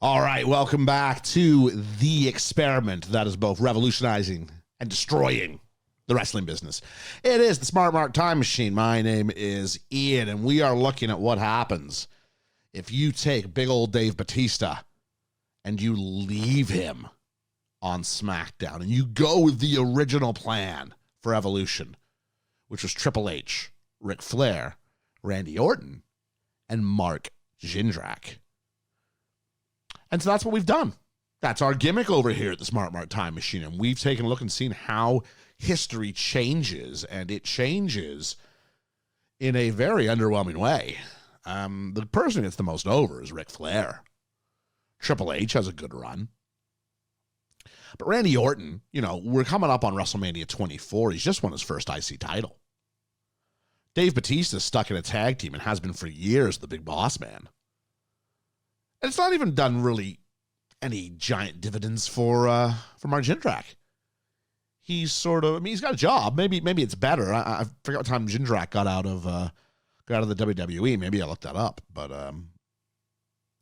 All right, welcome back to the experiment that is both revolutionizing and destroying the wrestling business. It is the Smart Mark Time Machine. My name is Ian, and we are looking at what happens if you take big old Dave Bautista and you leave him on SmackDown and you go with the original plan for Evolution, which was Triple H, Ric Flair, Randy Orton, and Mark Jindrak. And so that's what we've done. That's our gimmick over here at the Smart Mark Time Machine. And we've taken a look and seen how history changes, and it changes in a very underwhelming way. The person who gets the most over is Ric Flair. Triple H has a good run. But Randy Orton, we're coming up on WrestleMania 24. He's just won his first IC title. Dave Bautista is stuck in a tag team and has been for years the big boss man. And it's not even done really any giant dividends for Mark Jindrak. He's he's got a job. Maybe it's better. I forgot what time Jindrak got out of the WWE. Maybe I looked that up. But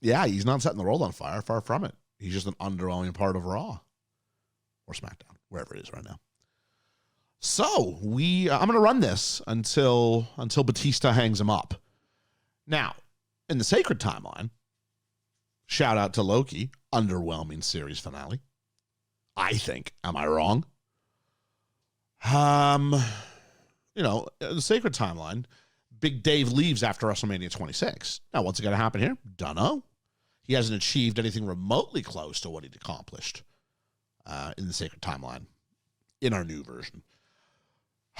yeah, he's not setting the world on fire. Far from it. He's just an underwhelming part of Raw or SmackDown, wherever it is right now. So I'm going to run this until Batista hangs him up. Now, in the sacred timeline, shout out to Loki, underwhelming series finale. I think. Am I wrong? The sacred timeline, Big Dave leaves after WrestleMania 26. Now, what's going to happen here? Dunno. He hasn't achieved anything remotely close to what he'd accomplished in the sacred timeline in our new version.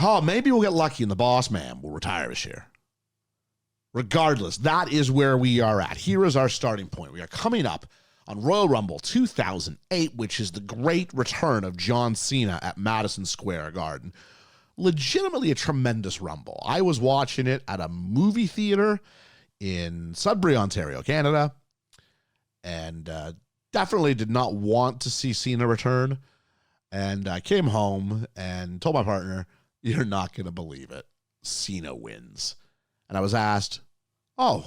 Oh, maybe we'll get lucky and the boss man will retire this year. Regardless, that is where we are at. Here is our starting point. We are coming up on Royal Rumble 2008, which is the great return of John Cena at Madison Square Garden. Legitimately a tremendous Rumble. I was watching it at a movie theater in Sudbury, Ontario, Canada, and definitely did not want to see Cena return. And I came home and told my partner, "You're not going to believe it. Cena wins." And I was asked, so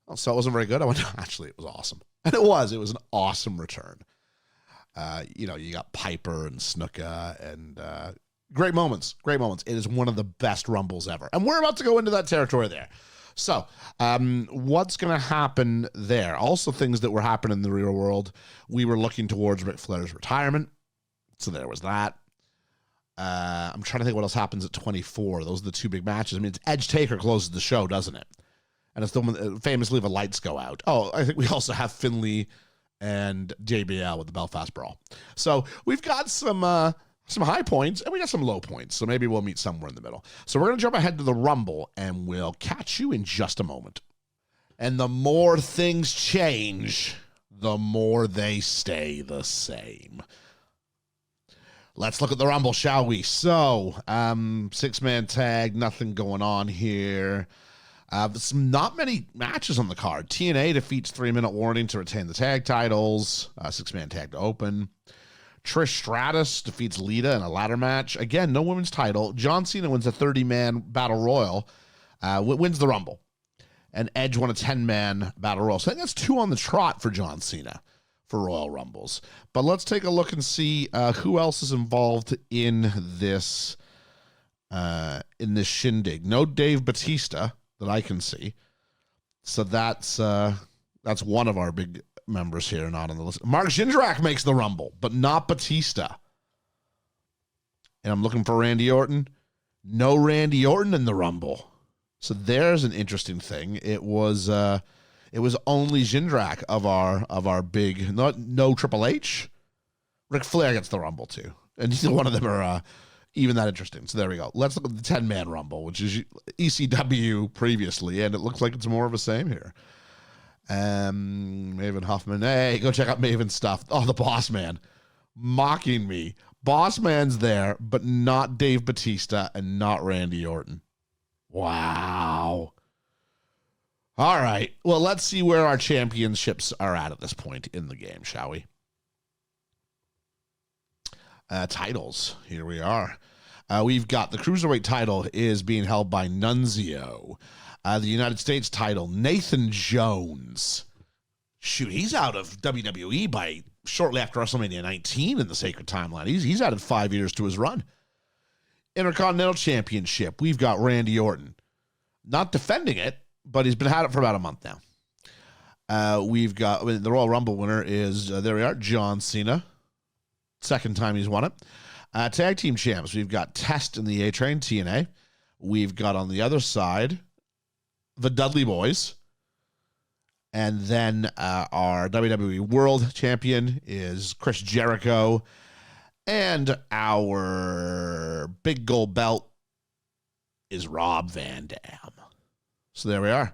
it wasn't very good? I went, actually, it was awesome. And it was an awesome return. You got Piper and Snuka and great moments. It is one of the best Rumbles ever. And we're about to go into that territory there. So what's going to happen there? Also things that were happening in the real world. We were looking towards Ric Flair's retirement. So there was that. I'm trying to think what else happens at 24. Those are the two big matches. I mean, it's Edge Taker closes the show, doesn't it? And it's the one famously the lights go out. Oh, I think we also have Finlay and JBL with the Belfast Brawl. So we've got some high points and we got some low points. So maybe we'll meet somewhere in the middle. So we're going to jump ahead to the Rumble and we'll catch you in just a moment. And the more things change, the more they stay the same. Let's look at the Rumble, shall we? So, six-man tag, nothing going on here. Not many matches on the card. TNA defeats 3-Minute Warning to retain the tag titles. Six-man tag to open. Trish Stratus defeats Lita in a ladder match. Again, no women's title. John Cena wins a 30-man battle royal. Wins the Rumble. And Edge won a 10-man battle royal. So I think that's 2 on the trot for John Cena for Royal Rumbles. But let's take a look and see who else is involved in this shindig. No Dave Bautista that I can see. So that's one of our big members here, not on the list. Mark Jindrak makes the Rumble, but not Batista. And I'm looking for Randy Orton. No Randy Orton in the Rumble. So there's an interesting thing. It was only Jindrak of our big, no Triple H. Ric Flair gets the Rumble too. And neither one of them are even that interesting. So there we go. Let's look at the 10-man Rumble, which is ECW previously, and it looks like it's more of the same here. Maven Huffman. Hey, go check out Maven's stuff. Oh, the Boss Man. Mocking me. Boss Man's there, but not Dave Bautista and not Randy Orton. Wow. All right. Well, let's see where our championships are at this point in the game, shall we? Titles. Here we are. We've got the Cruiserweight title is being held by Nunzio. The United States title, Nathan Jones. shoot, he's out of WWE by shortly after WrestleMania 19 in the sacred timeline. He's added 5 years to his run. Intercontinental Championship, we've got Randy Orton. Not defending it, but he's been had it for about a month now. We've got the Royal Rumble winner is, there we are, John Cena. Second time he's won it. Tag team champs, we've got Test in the A-Train, TNA. We've got on the other side, the Dudley Boys. And then our WWE World Champion is Chris Jericho. And our big gold belt is Rob Van Dam. So there we are.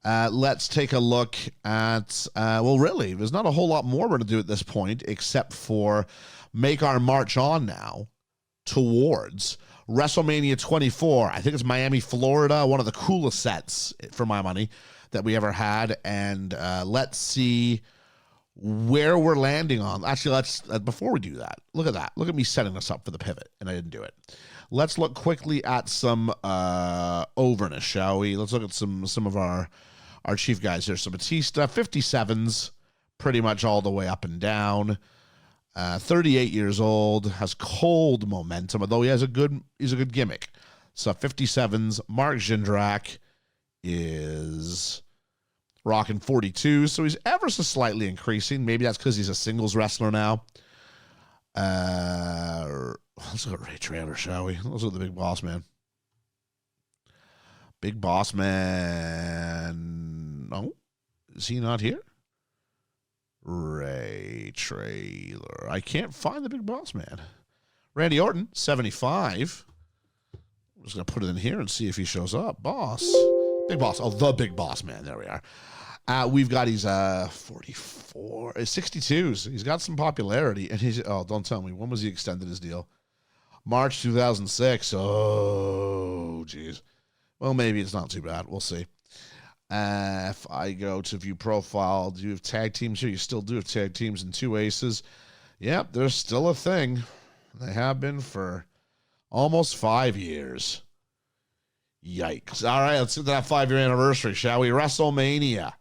Let's take a look at, well, really, there's not a whole lot more we're going to do at this point except for make our march on now towards WrestleMania 24. I think it's Miami, Florida, one of the coolest sets, for my money, that we ever had. And let's see where we're landing on. Actually, let's before we do that, look at that. Look at me setting us up for the pivot, and I didn't do it. Let's look quickly at some overness, shall we? Let's look at some of our chief guys here. So Batista, 57s, pretty much all the way up and down. 38 years old, has cold momentum, although he's a good gimmick. So 57s. Mark Jindrak is rocking 42, so he's ever so slightly increasing. Maybe that's because he's a singles wrestler now. Let's look at Ray Traylor, shall we? Let's look at the Big Boss Man. Big Boss Man. Oh, is he not here? Ray Traylor. I can't find the Big Boss Man. Randy Orton, 75. I'm just going to put it in here and see if he shows up. Boss. Big Boss. Oh, the Big Boss Man. There we are. We've got, he's 44, 62s. He's got some popularity. And he's, oh, don't tell me. When was he extended his deal? March 2006. Oh, geez. Well, maybe it's not too bad. We'll see. If I go to view profile, do you have tag teams here? You still do have tag teams and two aces. Yep, there's still a thing. They have been for almost 5 years. Yikes. All right, let's get to that 5-year anniversary, shall we? WrestleMania.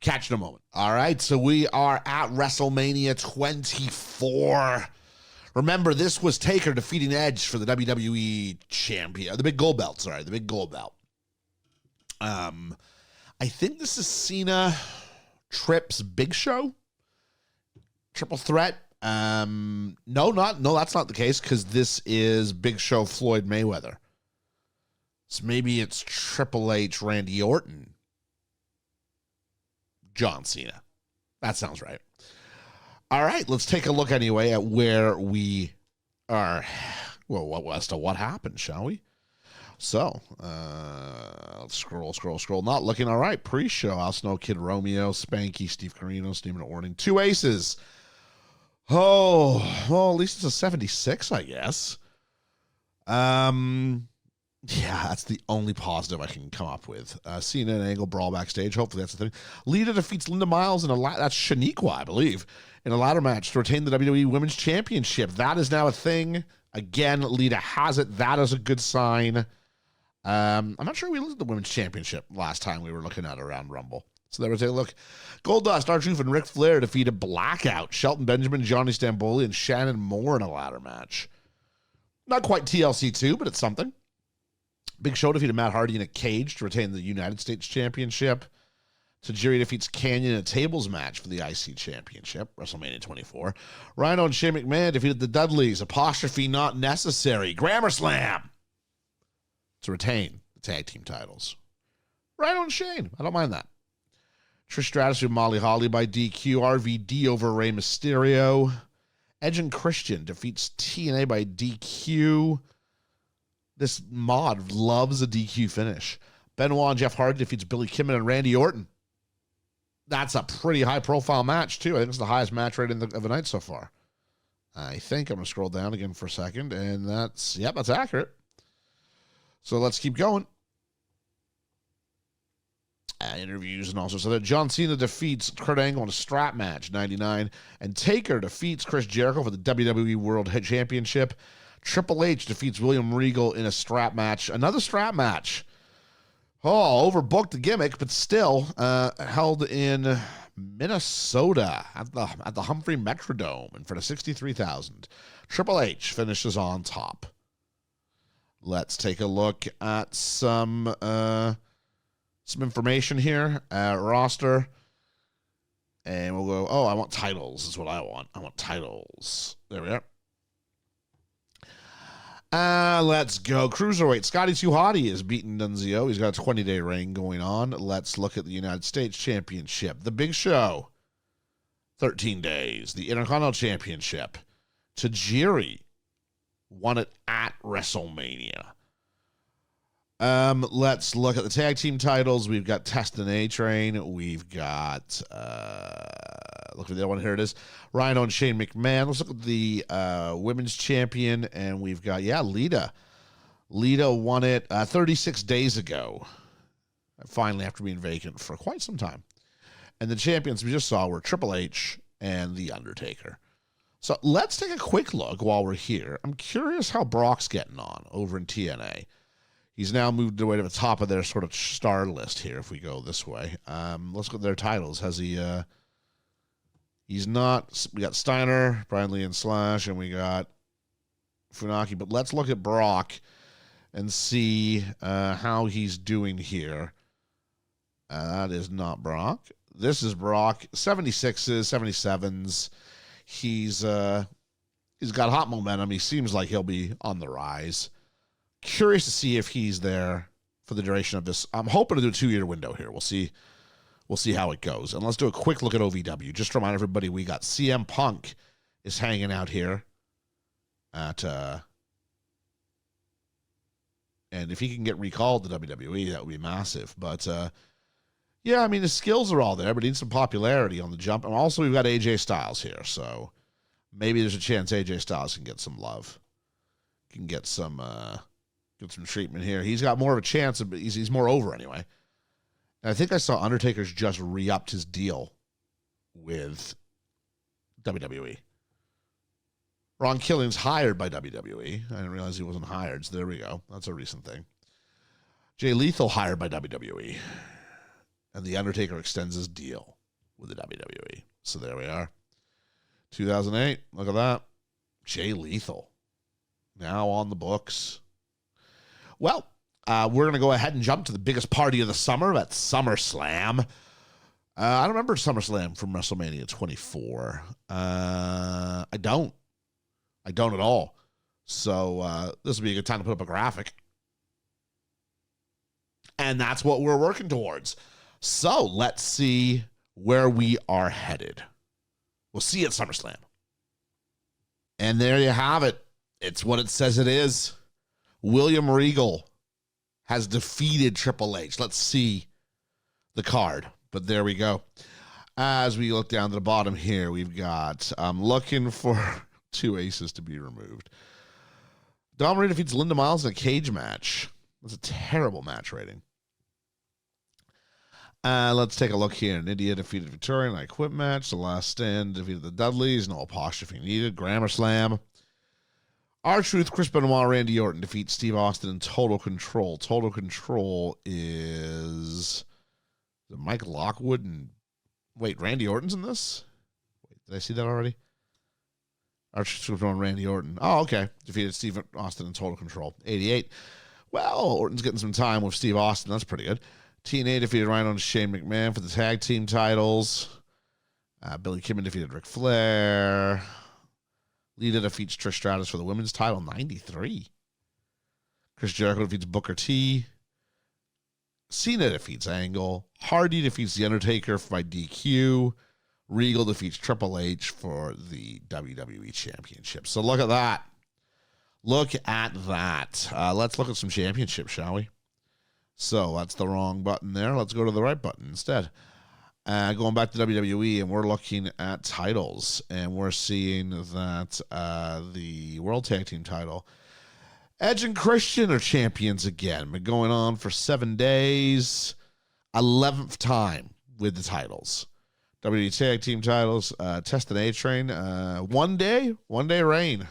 Catch in a moment. All right, so we are at WrestleMania 24. Remember, this was Taker defeating Edge for the WWE champion, the big gold belt, sorry, the big gold belt. I think this is Cena, Trips, Big Show, triple threat. No, that's not the case, because this is Big Show, Floyd Mayweather. So maybe it's Triple H, Randy Orton, John Cena. That sounds right. All right, let's take a look anyway at where we are. Well, as to what happened, shall we? So, let's scroll. Not looking all right. Pre-show, Al Snow, Kid Romeo, Spanky, Steve Corino, Steven Orton. Two aces. Oh, well, at least it's a 76, I guess. Yeah, that's the only positive I can come up with. Cena and Angle brawl backstage. Hopefully that's the thing. Lita defeats Linda Miles in that's Shaniqua, I believe, in a ladder match to retain the WWE Women's Championship. That is now a thing. Again, Lita has it. That is a good sign. I'm not sure we looked at the Women's Championship last time we were looking at it around Rumble. So there was a look. Goldust, R-Truth, and Ric Flair defeated Blackout, Shelton Benjamin, Johnny Stamboli, and Shannon Moore in a ladder match. Not quite TLC 2, but it's something. Big Show defeated Matt Hardy in a cage to retain the United States Championship. Tajiri defeats Canyon in a tables match for the IC Championship, WrestleMania 24. Rhino and Shane McMahon defeated the Dudleys, apostrophe not necessary, Grammar Slam, to retain the tag team titles. Rhino and Shane, I don't mind that. Trish Stratus with Molly Holly by DQ. RVD over Rey Mysterio. Edge and Christian defeats TNA by DQ. This mod loves a DQ finish. Benoit and Jeff Hardy defeats Billy Kidman and Randy Orton. That's a pretty high-profile match, too. I think it's the highest match rate of the night so far. I think I'm going to scroll down again for a second, and that's accurate. So let's keep going. Interviews and also. So that John Cena defeats Kurt Angle in a strap match, 99. And Taker defeats Chris Jericho for the WWE World Championship. Triple H defeats William Regal in a strap match. Another strap match. Oh, overbooked the gimmick, but still held in Minnesota at the Humphrey Metrodome, and for the 63,000, Triple H finishes on top. Let's take a look at some information here. Roster. And we'll go, oh, I want titles is what I want. I want titles. There we are. Let's go. Cruiserweight. Scotty 2 Hotty is beating Dunzio. He's got a 20-day reign going on. Let's look at the United States Championship. The Big Show. 13 days. The Intercontinental Championship. Tajiri won it at WrestleMania. Let's look at the tag team titles. We've got Test and A-Train. We've got, look at the other one. Here it is. Rhino and Shane McMahon. Let's look at the women's champion. And we've got, Lita. Lita won it 36 days ago. Finally, after being vacant for quite some time. And the champions we just saw were Triple H and The Undertaker. So let's take a quick look while we're here. I'm curious how Brock's getting on over in TNA. He's now moved away to the top of their sort of star list here if we go this way. Let's go to their titles. Has he, he's not, we got Steiner, Brian Lee and Slash, and we got Funaki. But let's look at Brock and see how he's doing here. That is not Brock. This is Brock. 76s, 77s. He's got hot momentum. He seems like he'll be on the rise. Curious to see if he's there for the duration of this. I'm hoping to do a 2-year window here. We'll see how it goes. And let's do a quick look at OVW. Just to remind everybody, we got CM Punk is hanging out here at and if he can get recalled to WWE, that would be massive. But yeah, I mean, his skills are all there, but he needs some popularity on the jump. And also we've got AJ Styles here, so maybe there's a chance AJ Styles can get some love. Can get some treatment here. He's got more of a chance, but he's more over anyway. And I think I saw Undertaker's just re-upped his deal with WWE. Ron Killing's hired by WWE. I didn't realize he wasn't hired, so there we go. That's a recent thing. Jay Lethal hired by WWE. And The Undertaker extends his deal with the WWE. So there we are. 2008, look at that. Jay Lethal. Now on the books. Well, we're going to go ahead and jump to the biggest party of the summer. That's SummerSlam. I don't remember SummerSlam from WrestleMania 24. I don't at all. So this would be a good time to put up a graphic. And that's what we're working towards. So let's see where we are headed. We'll see you at SummerSlam. And there you have it. It's what it says it is. William Regal has defeated Triple H. Let's see the card. But there we go. As we look down to the bottom here, we've got, I'm looking for 2 aces to be removed. Dom Marie defeats Linda Miles in a cage match. That's a terrible match rating. Let's take a look here. India defeated Victoria in a quit match. The Last Stand defeated the Dudleys. No apostrophe needed. Grammar Slam. R-Truth, Chris Benoit, Randy Orton defeats Steve Austin in Total Control. Total Control is Mike Lockwood and... Wait, Randy Orton's in this? Wait, did I see that already? R-Truth, Chris Benoit, Randy Orton. Oh, okay. Defeated Steve Austin in Total Control. 88. Well, Orton's getting some time with Steve Austin. That's pretty good. TNA defeated Rhino and Shane McMahon for the tag team titles. Billy Kidman defeated Ric Flair. Lita defeats Trish Stratus for the women's title, 93. Chris Jericho defeats Booker T. Cena defeats Angle. Hardy defeats The Undertaker by DQ. Regal defeats Triple H for the WWE Championship. So look at that. Look at that. Let's look at some championships, shall we? So that's the wrong button there. Let's go to the right button instead. Going back to WWE, and we're looking at titles, and we're seeing that the World Tag Team title, Edge and Christian are champions again. Been going on for 7 days, 11th time with the titles. WWE Tag Team titles, Test and A-Train, one day reign.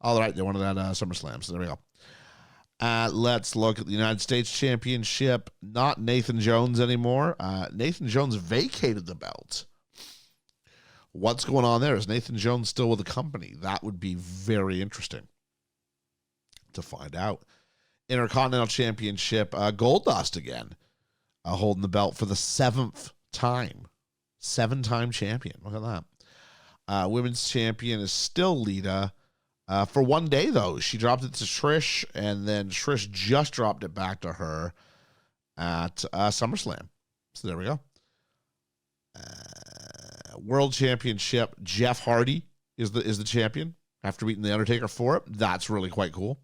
All right, they wanted that SummerSlam, so there we go. Let's look at the United States Championship. Not Nathan Jones anymore. Nathan Jones vacated the belt. What's going on there? Is Nathan Jones still with the company? That would be very interesting to find out. Intercontinental Championship, Goldust again, holding the belt for the 7th time. 7-time champion. Look at that. Women's champion is still Lita. For one day, though, she dropped it to Trish, and then Trish just dropped it back to her at SummerSlam. So there we go. World Championship, Jeff Hardy is the champion after beating The Undertaker for it. That's really quite cool.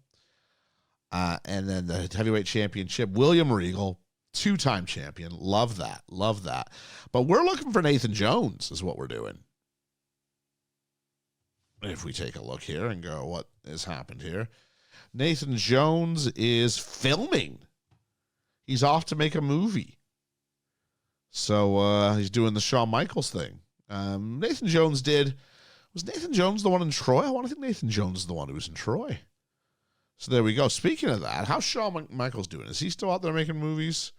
And then the Heavyweight Championship, William Regal, 2-time champion. Love that. Love that. But we're looking for Nathan Jones is what we're doing. If we take a look here and go, what has happened here? Nathan Jones is filming. He's off to make a movie. So he's doing the Shawn Michaels thing. Nathan Jones was Nathan Jones the one in Troy? I want to think Nathan Jones is the one who was in Troy. So there we go. Speaking of that, how's Shawn Michaels doing? Is he still out there making movies?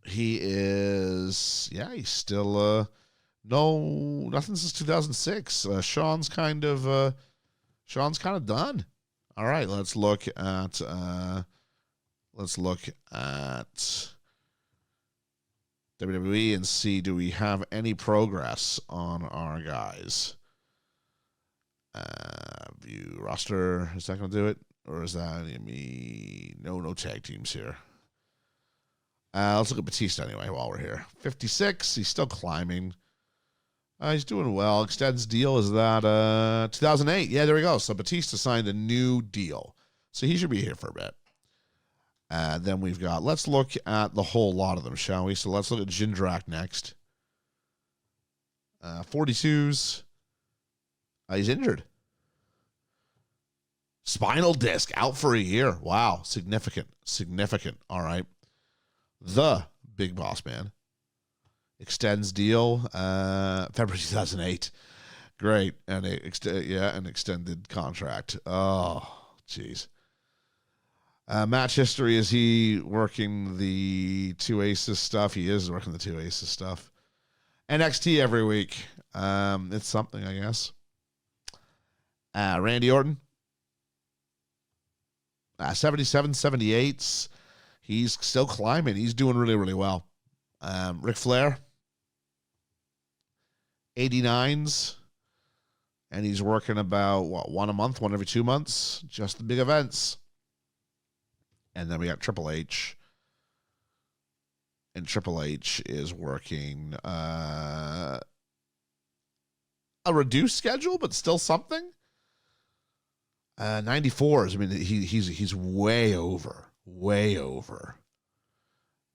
He is, he's still, no, nothing since 2006. Sean's kind of done. All right, let's look at WWE and see, do we have any progress on our guys? View roster, is that going to do it? Or is that me? No tag teams here. Let's look at Batista anyway while we're here. 56, he's still climbing. He's doing well. Extends deal, is that 2008? Yeah, there we go. So Batista signed a new deal. So he should be here for a bit. Then we've got, let's look at the whole lot of them, shall we? So let's look at Jindrak next. 42s. He's injured. Spinal disc out for a year. Wow. Significant. All right. The Big Boss Man extends deal February 2008. Great. And an extended contract. Oh, jeez. Match history, is he working the Two Aces stuff? He is working the Two Aces stuff. NXT every week. It's something, I guess. Randy Orton. 77, 78s. He's still climbing. He's doing really, really well. Ric Flair. 89s. And he's working about, one a month, one every 2 months. Just the big events. And then we got Triple H. And Triple H is working a reduced schedule, but still something. 94s. I mean, he's way over. Way over.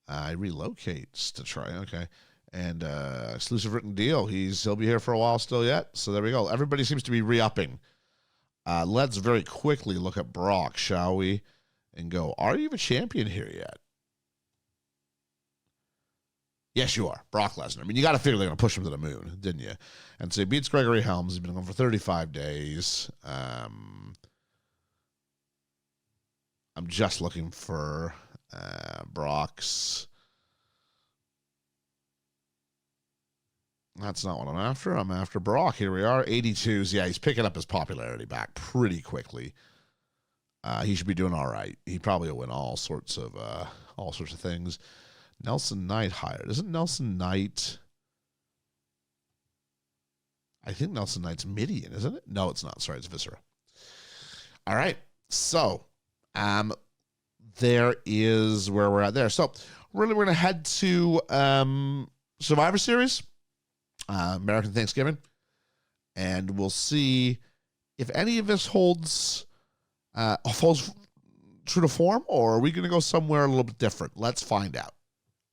He relocates to try. Okay. And exclusive written deal. He'll be here for a while still yet. So there we go. Everybody seems to be re-upping. Let's very quickly look at Brock, shall we? And go, are you a champion here yet? Yes, you are. Brock Lesnar. I mean, you got to figure they're going to push him to the moon, didn't you? And so he beats Gregory Helms. He's been on for 35 days. I'm just looking for Brock's. That's not what I'm after. I'm after Brock. Here we are. 82s. Yeah, he's picking up his popularity back pretty quickly. He should be doing all right. He probably will win all sorts of things. Nelson Knight hired. Isn't Nelson Knight? I think Nelson Knight's Midian, isn't it? No, it's not. Sorry, it's Viscera. All right. So, there is where we're at there. So, really, we're going to head to Survivor Series, American Thanksgiving, and we'll see if any of this falls true to form, or are we going to go somewhere a little bit different? Let's find out.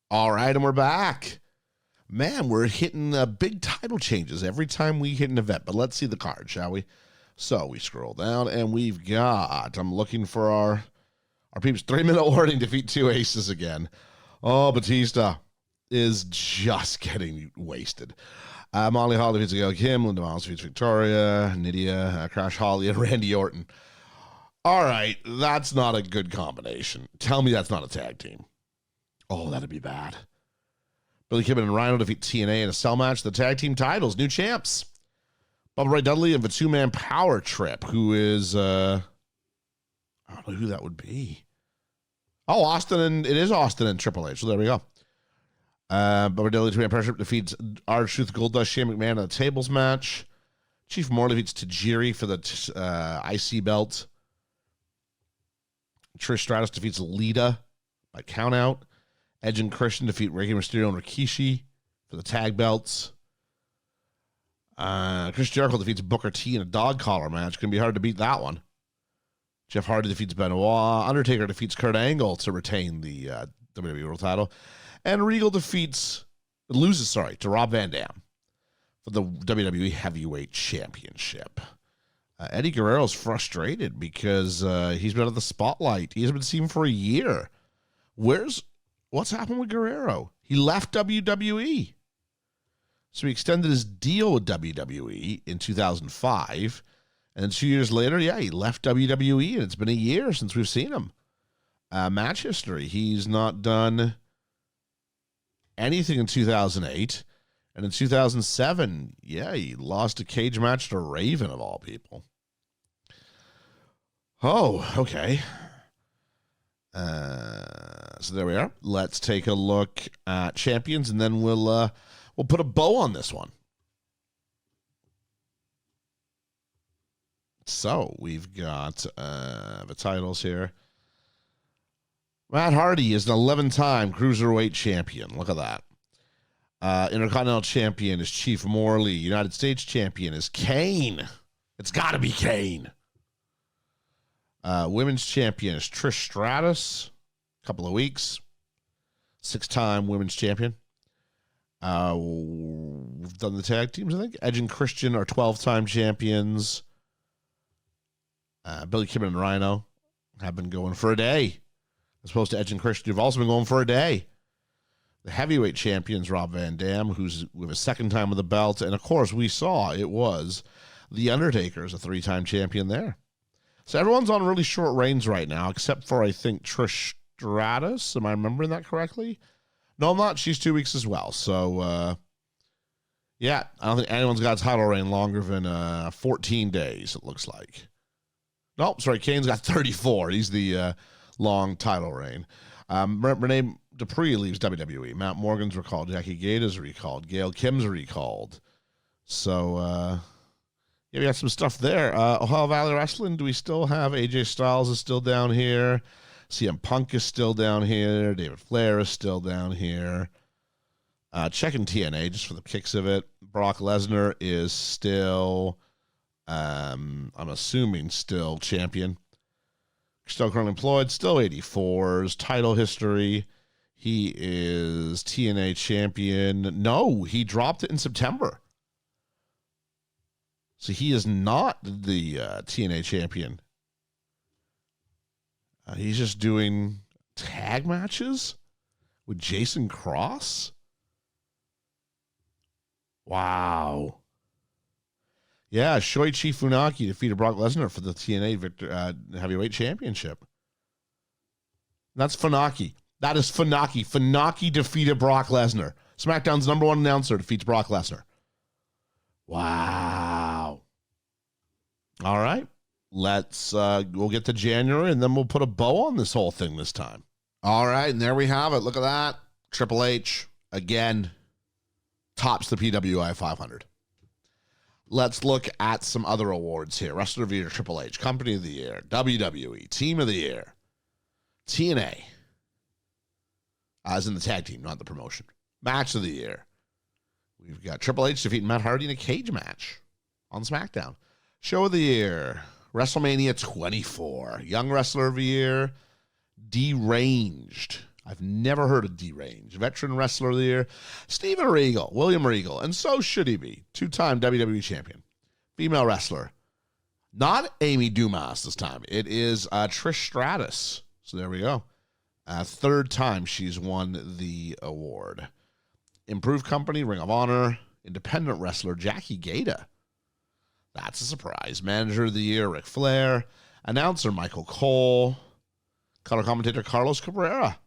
All right, and we're back. Man, we're hitting big title changes every time we hit an event, but let's see the card, shall we? So we scroll down, and we've got, I'm looking for our peeps, 3-minute warning, defeat Two Aces again. Oh, Batista is just getting wasted. Molly Holly defeats Gail Kim, Linda Miles defeats Victoria, Nydia, Crash Holly, and Randy Orton. All right, that's not a good combination. Tell me that's not a tag team. Oh, that'd be bad. Billy Kidman and Rhino defeat TNA in a cell match. The tag team titles, new champs. Bubba Ray Dudley and the two-man power trip, who is, I don't know who that would be. Oh, it is Austin and Triple H, so there we go. Bubba Ray Dudley, two-man power trip defeats R-Truth, Goldust, Shane McMahon in a tables match. Chief Morley defeats Tajiri for the IC belt. Trish Stratus defeats Lita by countout. Edge and Christian defeat Rey Mysterio and Rikishi for the tag belts. Chris Jericho defeats Booker T in a dog collar match. Going to be hard to beat that one. Jeff Hardy defeats Benoit. Undertaker defeats Kurt Angle to retain the WWE World title. And Regal loses to Rob Van Dam for the WWE Heavyweight Championship. Eddie Guerrero's frustrated because he's been out of the spotlight. He hasn't been seen for a year. What's happened with Guerrero? He left WWE. So he extended his deal with WWE in 2005. And then 2 years later, he left WWE. And it's been a year since we've seen him. Match history. He's not done anything in 2008. And in 2007, he lost a cage match to Raven, of all people. Oh, okay. So there we are. Let's take a look at champions, and then we'll put a bow on this one. So we've got the titles here. Matt Hardy is an 11-time Cruiserweight champion. Look at that. Intercontinental champion is Chief Morley. United States champion is Kane. It's got to be Kane. Women's champion is Trish Stratus. A couple of weeks. 6-time women's champion. We've done the tag teams, I think. Edge and Christian are 12-time champions. Billy Kidman and Rhino have been going for a day. As opposed to Edge and Christian, who've also been going for a day. The heavyweight champions, Rob Van Dam, who's with a second time with the belt. And, of course, we saw it was The Undertaker is a 3-time champion there. So everyone's on really short reigns right now, except for, I think, Trish Stratus. Am I remembering that correctly? No, I'm not. She's 2 weeks as well. So, I don't think anyone's got a title reign longer than 14 days, it looks like. No, sorry, Kane's got 34. He's the long title reign. Renee Dupree leaves WWE. Matt Morgan's recalled. Jackie Gaeta's recalled. Gail Kim's recalled. So, we got some stuff there. Ohio Valley Wrestling, do we still have AJ Styles is still down here? CM Punk is still down here. David Flair is still down here. Checking TNA just for the kicks of it. Brock Lesnar is still, I'm assuming, still champion. Still currently employed, still 84s. Title history, he is TNA champion. No, he dropped it in September. So he is not the TNA champion. He's just doing tag matches with Jason Cross. Wow. Yeah, Shoichi Funaki defeated Brock Lesnar for the TNA Heavyweight Championship. That's Funaki. That is Funaki. Funaki defeated Brock Lesnar. SmackDown's number one announcer defeats Brock Lesnar. Wow. All right. We'll get to January, and then we'll put a bow on this whole thing this time. All right, and there we have it. Look at that. Triple H, again, tops the PWI 500. Let's look at some other awards here. Wrestler of the Year, Triple H. Company of the Year, WWE. Team of the Year, TNA. As in the tag team, not the promotion. Match of the Year. We've got Triple H defeating Matt Hardy in a cage match on SmackDown. Show of the Year, WrestleMania 24. Young Wrestler of the Year, Deranged. I've never heard of Deranged. Veteran Wrestler of the Year, Steven Regal, William Regal, and so should he be. 2-time WWE champion. Female wrestler, not Amy Dumas this time. It is Trish Stratus. So there we go. 3rd time she's won the award. Improved Company, Ring of Honor, Independent Wrestler, Jackie Gaeta. That's a surprise. Manager of the Year, Ric Flair. Announcer Michael Cole. Color commentator Carlos Cabrera.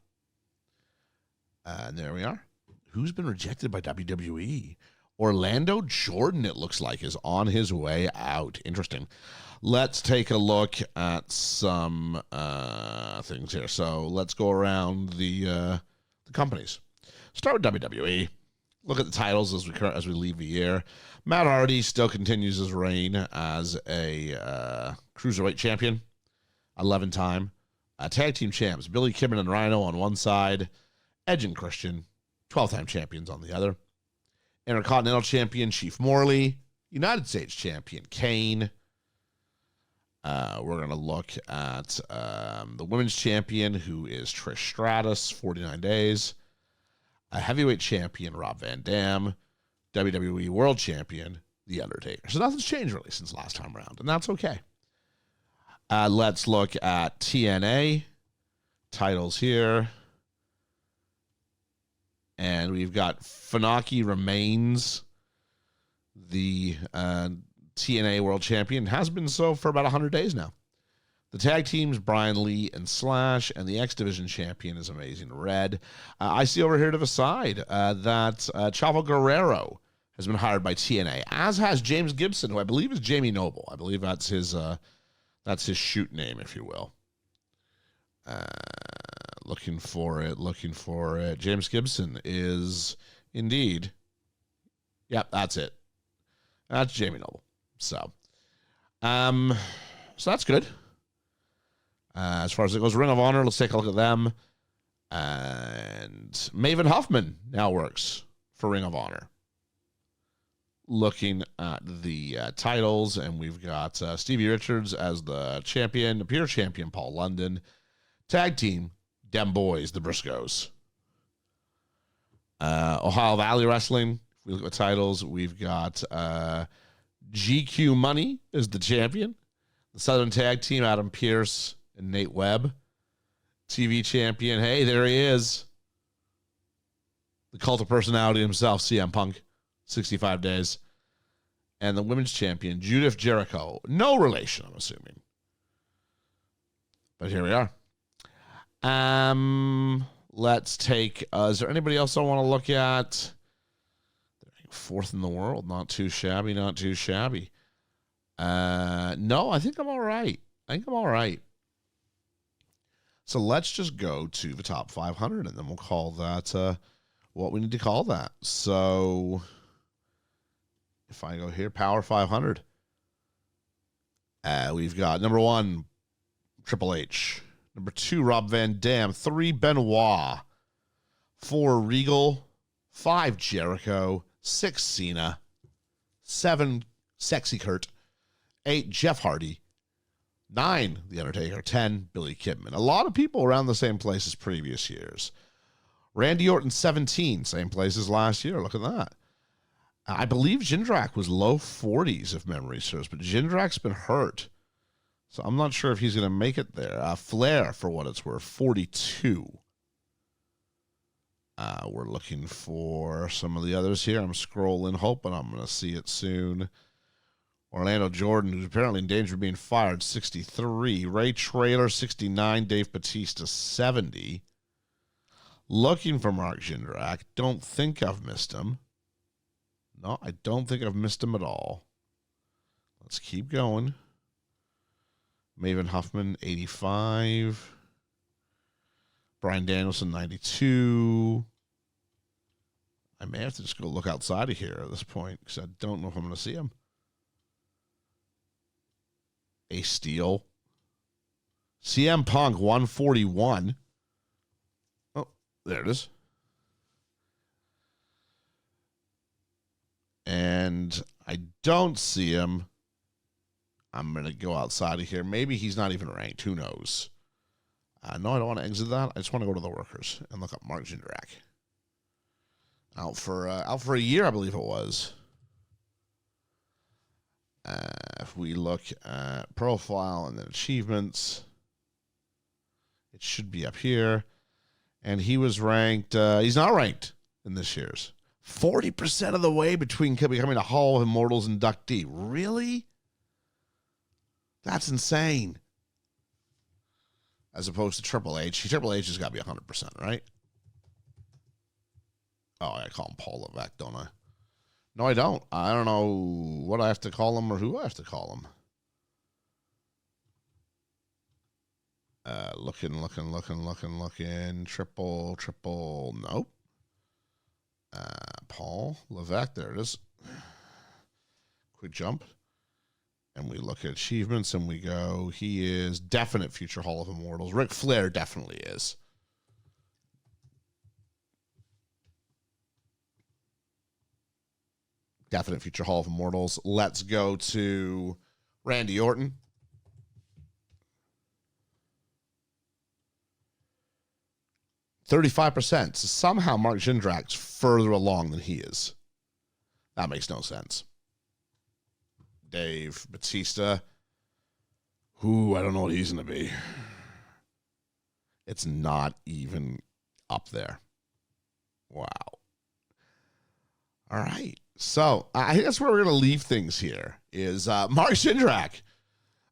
And there we are. Who's been rejected by WWE? Orlando Jordan, it looks like, is on his way out. Interesting. Let's take a look at some things here. So let's go around the companies. Start with WWE. Look at the titles as we leave the year. Matt Hardy still continues his reign as a cruiserweight champion, 11-time. Tag team champs, Billy Kidman and Rhino on one side, Edge and Christian, 12-time champions on the other. Intercontinental champion, Chief Morley. United States champion, Kane. We're going to look at the women's champion, who is Trish Stratus, 49 days. A heavyweight champion, Rob Van Dam. WWE World Champion, The Undertaker. So nothing's changed really since last time around, and that's okay. Let's look at TNA titles here. And we've got Funaki remains the TNA World Champion. Has been so for about 100 days now. The tag teams, Brian Lee and Slash, and the X Division champion is Amazing Red. I see over here to the side that Chavo Guerrero has been hired by TNA, as has James Gibson, who I believe is Jamie Noble. I believe that's his shoot name, if you will. Looking for it. James Gibson is indeed. Yep, that's it. That's Jamie Noble. So that's good. As far as it goes, Ring of Honor, let's take a look at them. And Maven Huffman now works for Ring of Honor. Looking at the titles, and we've got Stevie Richards as the champion, the pure champion, Paul London. Tag team, Dem Boys, the Briscoes. Ohio Valley Wrestling, if we look at the titles, we've got GQ Money is the champion. The Southern Tag Team, Adam Pearce and Nate Webb. TV champion, hey, there he is. The cult of personality himself, CM Punk, 65 days. And the women's champion, Judith Jericho. No relation, I'm assuming. But here we are. Let's take, is there anybody else I want to look at? Fourth in the world, not too shabby. No, I think I'm all right. So let's just go to the top 500, and then we'll call that what we need to call that. So if I go here, Power 500, we've got number 1, Triple H. Number 2, Rob Van Dam. 3, Benoit. 4, Regal. 5, Jericho. 6, Cena. 7, Sexy Kurt. 8, Jeff Hardy. 9, The Undertaker. 10, Billy Kidman. A lot of people around the same place as previous years. Randy Orton, 17, same place as last year. Look at that. I believe Jindrak was low 40s, if memory serves, but Jindrak's been hurt. So I'm not sure if he's going to make it there. Flair, for what it's worth, 42. We're looking for some of the others here. I'm scrolling, hoping I'm going to see it soon. Orlando Jordan, who's apparently in danger of being fired, 63. Ray Traylor, 69. Dave Bautista, 70. Looking for Mark Jindrak. Don't think I've missed him. No, I don't think I've missed him at all. Let's keep going. Maven Huffman, 85. Bryan Danielson, 92. I may have to just go look outside of here at this point because I don't know if I'm going to see him. Ace Steel. CM Punk, 141. Oh, there it is. And I don't see him. I'm going to go outside of here. Maybe he's not even ranked. Who knows? No, I don't want to exit that. I just want to go to the workers and look up Mark Jindrak. Out for a year, I believe it was. If we look at profile and then achievements, it should be up here. And he was ranked. He's not ranked in this year's. 40% of the way between becoming a Hall of Immortals inductee. Really? That's insane. as opposed to Triple H. Triple H has got to be 100%, right? Oh, I call him Paul Levesque, don't I? No, I don't. I don't know what I have to call him or who I have to call him. Looking. Triple. Nope. Paul Levesque. There it is. Quick jump. And we look at achievements and we go, he is definite future Hall of Immortals. Ric Flair definitely is. Definite future Hall of Immortals. Let's go to Randy Orton. %35%. So somehow Mark Jindrak's further along than he is. That makes no sense. Dave Bautista. Who, I don't know what he's going to be. It's not even up there. Wow. All right. So I think that's where we're going to leave things here is Mark Jindrak.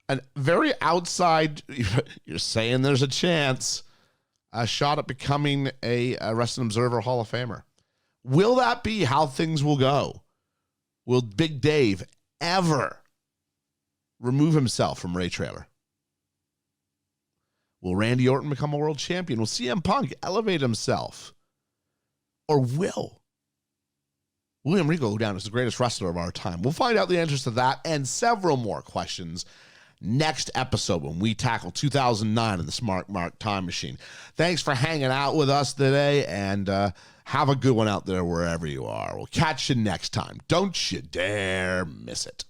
A very outside, you're saying there's a chance, a shot at becoming a Wrestling Observer Hall of Famer. Will that be how things will go? Will Big Dave ever remove himself from Ray Traylor? Will Randy Orton become a world champion? Will CM Punk elevate himself? Or will William Regal go down as the greatest wrestler of our time? We'll find out the answers to that and several more questions next episode when we tackle 2009 in the Smart Mark Time Machine. Thanks for hanging out with us today, and have a good one out there wherever you are. We'll catch you next time. Don't you dare miss it.